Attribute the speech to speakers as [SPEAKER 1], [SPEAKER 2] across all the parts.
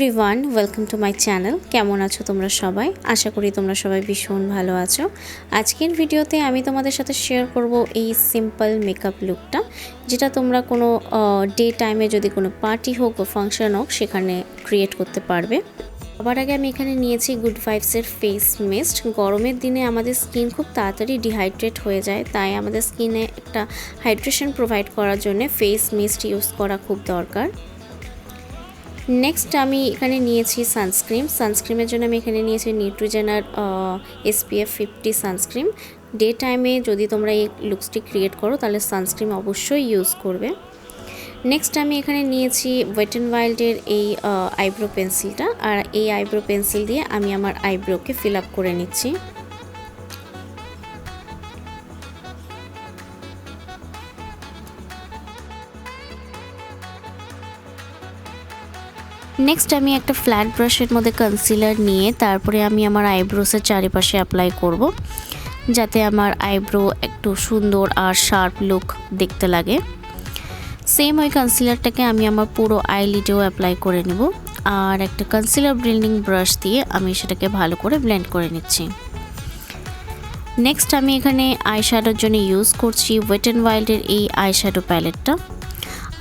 [SPEAKER 1] Everyone welcome to my channel. কেমন আছো তোমরা সবাই? আশা করি তোমরা সবাই ভীষণ ভালো আছো। আজকের ভিডিওতে আমি তোমাদের সাথে শেয়ার করব এই সিম্পল মেকআপ লুকটা, যেটা তোমরা কোনো ডে টাইমে যদি কোনো পার্টি হোক বা ফাংশন হোক সেখানে ক্রিয়েট করতে পারবে। সবার আগে আমি এখানে নিয়েছি গুড ভাইবসের ফেস মিস্ট। গরমের দিনে আমাদের স্কিন খুব তাড়াতাড়ি ডিহাইড্রেট হয়ে যায়, তাই আমাদের স্কিনে একটা হাইড্রেশন প্রোভাইড করার জন্য ফেস মিস্ট ইউজ করা খুব দরকার। নেক্সট আমি এখানে নিয়েছি সানস্ক্রিমের জন্য আমি এখানে নিয়েছি নিউট্রিজেনার SPF 50 সানস্ক্রিম। ডে টাইমে যদি তোমরা এই লুকসটি ক্রিয়েট করো তাহলে সানস্ক্রিম অবশ্যই ইউজ করবে। নেক্সট আমি এখানে নিয়েছি ওয়েট অ্যান্ড ওয়াইল্ডের এই আইব্রো পেন্সিলটা, আর এই আইব্রো পেন্সিল দিয়ে আমি আমার আইব্রোকে ফিল আপ করে নিচ্ছি। নেক্সট আমি একটা ফ্ল্যাট ব্রাশের মধ্যে কনসিলার নিয়ে তারপরে আমি আমার আইব্রোসের চারিপাশে অ্যাপ্লাই করব, যাতে আমার আইব্রো একটু সুন্দর আর শার্প লুক দেখতে লাগে। সেম ওই কনসিলারটাকে আমি আমার পুরো আইলিডেও অ্যাপ্লাই করে নেব, আর একটা কনসিলার ব্লেন্ডিং ব্রাশ দিয়ে আমি সেটাকে ভালো করে ব্লেন্ড করে নিচ্ছি। নেক্সট আমি এখানে আইশ্যাডোর জন্য ইউজ করছি ওয়েট অ্যান্ড ওয়াইল্ডের এই আইশ্যাডো প্যালেটটা,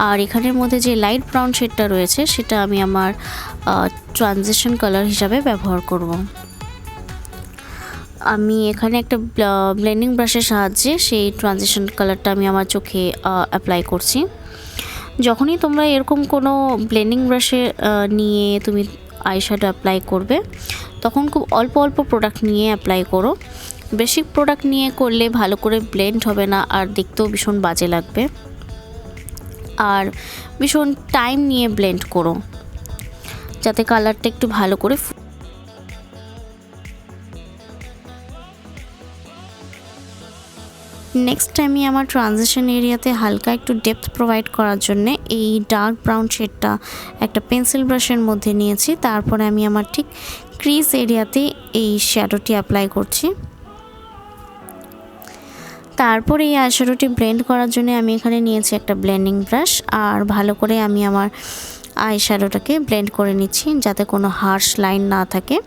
[SPEAKER 1] আর এখানের মধ্যে যে লাইট ব্রাউন শেডটা রয়েছে সেটা আমি আমার ট্রানজিশন কালার হিসাবে ব্যবহার করব। আমি এখানে একটা ব্লেন্ডিং ব্রাশের সাহায্যে সেই ট্রানজিশন কালারটা আমি আমার চোখে অ্যাপ্লাই করছি। যখনই তোমরা এরকম কোনো ব্লেন্ডিং ব্রাশে নিয়ে তুমি আইশ্যাডো অ্যাপ্লাই করবে, তখন খুব অল্প অল্প প্রোডাক্ট নিয়ে অ্যাপ্লাই করো। বেশি প্রোডাক্ট নিয়ে করলে ভালো করে ব্লেন্ড হবে না, আর দেখতেও ভীষণ বাজে লাগবে। আর ভীষণ টাইম নিয়ে ব্লেন্ড করো, যাতে কালারটা একটু ভালো করে। নেক্সট আমি আমার ট্রানজিশন এরিয়াতে হালকা একটু ডেপথ প্রোভাইড করার জন্য এই ডার্ক ব্রাউন শেডটা একটা পেন্সিল ব্রাশের মধ্যে নিয়েছি। তারপরে আমি আমার ঠিক ক্রিজ এরিয়াতে এই শ্যাডোটি অ্যাপ্লাই করছি। তারপরে এই আইশ্যাডোটি ব্লেন্ড করার জন্য আমি এখানে নিয়েছি একটা ব্লেন্ডিং ব্রাশ, আর ভালো করে আমি আমার আইশ্যাডোটাকে ব্লেন্ড করে নিচ্ছি, যাতে কোনো হার্শ লাইন না থাকে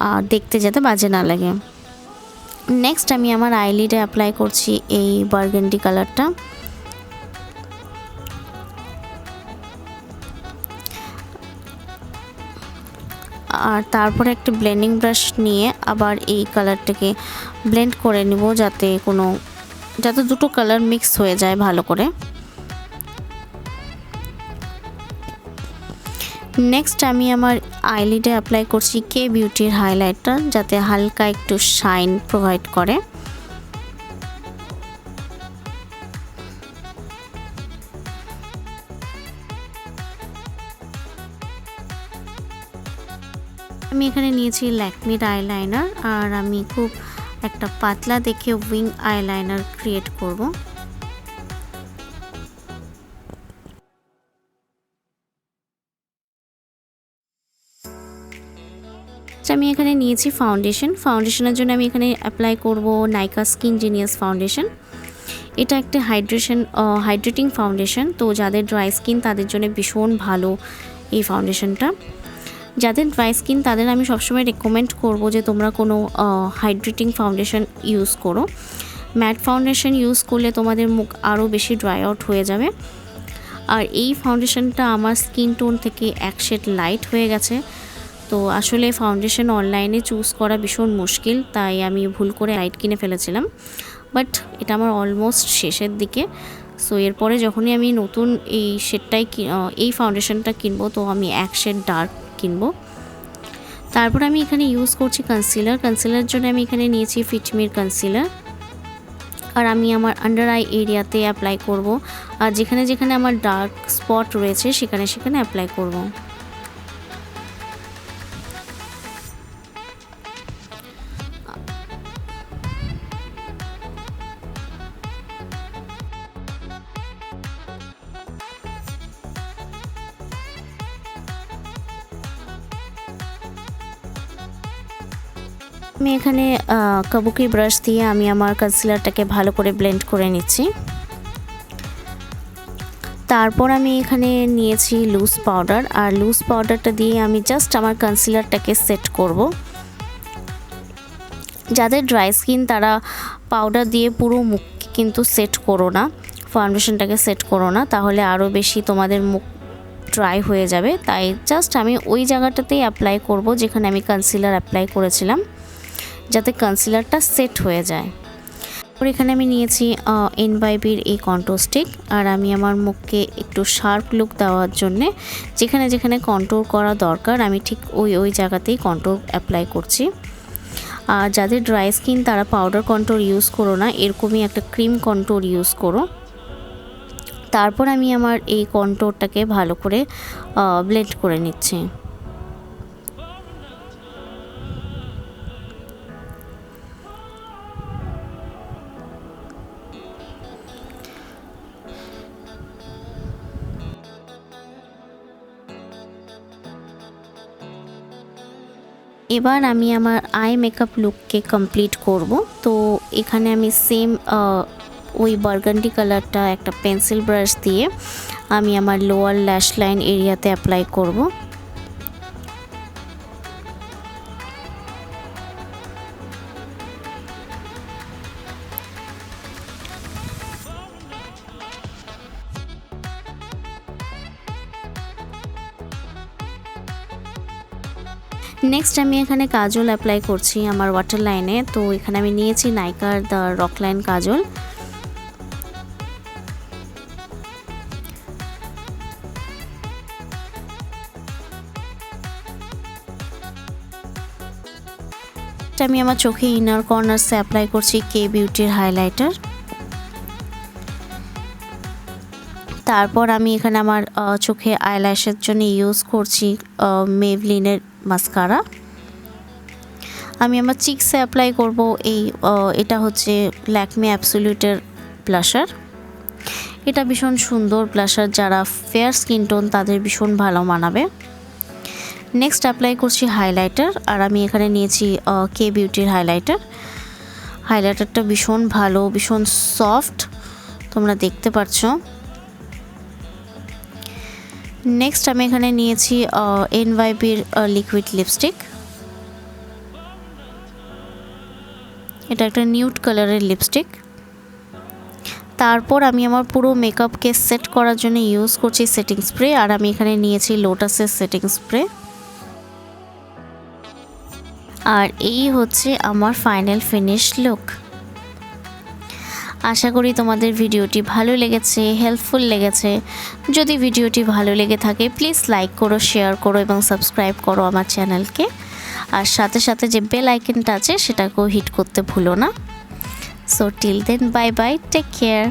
[SPEAKER 1] আর দেখতে যাতে বাজে না লাগে। নেক্সট আমি আমার আইলিডে অ্যাপ্লাই করছি এই বার্গেন্ডি কালারটা। আর তারপরে একটা ব্লেন্ডিং ব্রাশ নিয়ে আবার এই কালারটাকে ব্লেন্ড করে নিব, যাতে দুটো কালার মিক্স হয়ে যায় ভালো করে। নেক্সট আমি আমার আইলিডে অ্যাপ্লাই করছি কে বিউটির হাইলাইটার, যাতে হালকা একটু শাইন প্রোভাইড করে। আমি এখানে নিয়েছি ল্যাকমির আইলাইনার, আর আমি খুব একটা পাতলা দেখে উইং আইলাইনার ক্রিয়েট করব। আমি এখানে নিয়েছি ফাউন্ডেশনের জন্য আমি এখানে অ্যাপ্লাই করব নাইকা স্কিন জিনিয়াস ফাউন্ডেশন। এটা একটা হাইড্রেটিং ফাউন্ডেশন, তো যাদের ড্রাই স্কিন তাদের জন্য ভীষণ ভালো এই ফাউন্ডেশনটা। যাদের ড্রাই স্কিন তাদের আমি সবসময় রেকমেন্ড করব যে তোমরা কোনো হাইড্রেটিং ফাউন্ডেশন ইউজ করো। ম্যাট ফাউন্ডেশন ইউজ করলে তোমাদের মুখ আরও বেশি ড্রাই আউট হয়ে যাবে। আর এই ফাউন্ডেশনটা আমার স্কিন টোন থেকে এক শেড লাইট হয়ে গেছে, তো আসলে ফাউন্ডেশন অনলাইনে চুজ করা ভীষণ মুশকিল, তাই আমি ভুল করে লাইট কিনে ফেলেছিলাম। বাট এটা আমার অলমোস্ট শেষের দিকে, সো এরপরে যখনই আমি নতুন এই ফাউন্ডেশনটা কিনবো, তো আমি এক শেড ডার্ক কিনবো। তারপর আমি এখানে ইউজ করছি কনসিলারের জন্য আমি এখানে নিয়েছি ফিটমির কনসিলার, আর আমি আমার আন্ডার আই এরিয়াতে অ্যাপ্লাই করব, আর যেখানে যেখানে আমার ডার্ক স্পট রয়েছে সেখানে সেখানে অ্যাপ্লাই করব। আমি এখানে কাবুকি ব্রাশ দিয়ে আমি আমার কনসিলারটাকে ভালো করে ব্লেন্ড করে নিচ্ছি। তারপর আমি এখানে নিয়েছি লুজ পাউডার, আর লুজ পাউডারটা দিয়ে আমি জাস্ট আমার কনসিলারটাকে সেট করব। যাদের ড্রাই স্কিন তারা পাউডার দিয়ে পুরো মুখকে কিন্তু সেট করো না, ফাউন্ডেশনটাকে সেট করো না, তাহলে আরও বেশি তোমাদের মুখ ড্রাই হয়ে যাবে। তাই জাস্ট আমি ওই জায়গাটাতেই অ্যাপ্লাই করব যেখানে আমি কনসিলার অ্যাপ্লাই করেছিলাম, যাতে কনসিলারটা সেট হয়ে যায়। আর এখানে আমি নিয়েছি এনভাইবির এই কন্ট্রোর স্টিক, আর আমি আমার মুখকে একটু শার্প লুক দেওয়ার জন্যে যেখানে যেখানে কন্ট্রোর করা দরকার আমি ঠিক ওই জায়গাতেই কন্ট্রোর অ্যাপ্লাই করছি। আর যাদের ড্রাই স্কিন তারা পাউডার কন্ট্রোর ইউজ করো না, এরকমই একটা ক্রিম কন্ট্রোর ইউজ করো। তারপর আমি আমার এই কন্ট্রোরটাকে ভালো করে ব্লেন্ড করে নিচ্ছি। এবার আমি আমার আই মেকআপ লুককে কমপ্লিট করব। তো এখানে আমি সেম ওই বার্গান্ডি কালারটা একটা পেন্সিল ব্রাশ দিয়ে আমি আমার লোয়ার ল্যাশ লাইন এরিয়াতে অ্যাপ্লাই করব। নেক্সট আমি এখানে কাজল অ্যাপ্লাই করছি আমার ওয়াটার লাইনে। তো এখানে আমি নিয়েছি নাইকার দ্য রক লাইন কাজল। আমি আমার চোখে ইনার কর্নার্সে অ্যাপ্লাই করছি কে বিউটির হাইলাইটার। তারপর আমি এখানে আমার চোখে আইল্যাশের জন্য ইউজ করছি মেভলিনের মাস্কারা। আমি আমার চিকসে অ্যাপ্লাই করব এটা হচ্ছে ল্যাকমে অ্যাবসলিউটের ব্লাশার। এটা ভীষণ সুন্দর ব্লাশার, যারা ফেয়ার স্কিন টোন তাদের ভীষণ ভালো মানাবে। নেক্সট অ্যাপ্লাই করছি হাইলাইটার, আর আমি এখানে নিয়েছি কে বিউটির হাইলাইটার। হাইলাইটারটা ভীষণ ভালো, ভীষণ সফট, তোমরা দেখতে পাচ্ছ। নেক্সট আমি এখানে নিয়েছি এনভাইবির লিকুইড লিপস্টিক। এটা একটা নিউড কালারের লিপস্টিক। তারপর আমি আমার পুরো মেকআপকে সেট করার জন্য ইউজ করছি সেটিং স্প্রে, আর আমি এখানে নিয়েছি লোটাসের সেটিং স্প্রে। আর এই হচ্ছে আমার ফাইনাল ফিনিশ লুক। আশা করি তোমাদের ভিডিওটি ভালো লেগেছে, হেল্পফুল লেগেছে। যদি ভিডিওটি ভালো লেগে থাকে প্লিজ লাইক করো, শেয়ার করো এবং সাবস্ক্রাইব করো আমার চ্যানেলকে। আর সাথে সাথে যে বেল আইকনটা আছে সেটাকেও হিট করতে ভুলো না। So till then, bye bye, take care.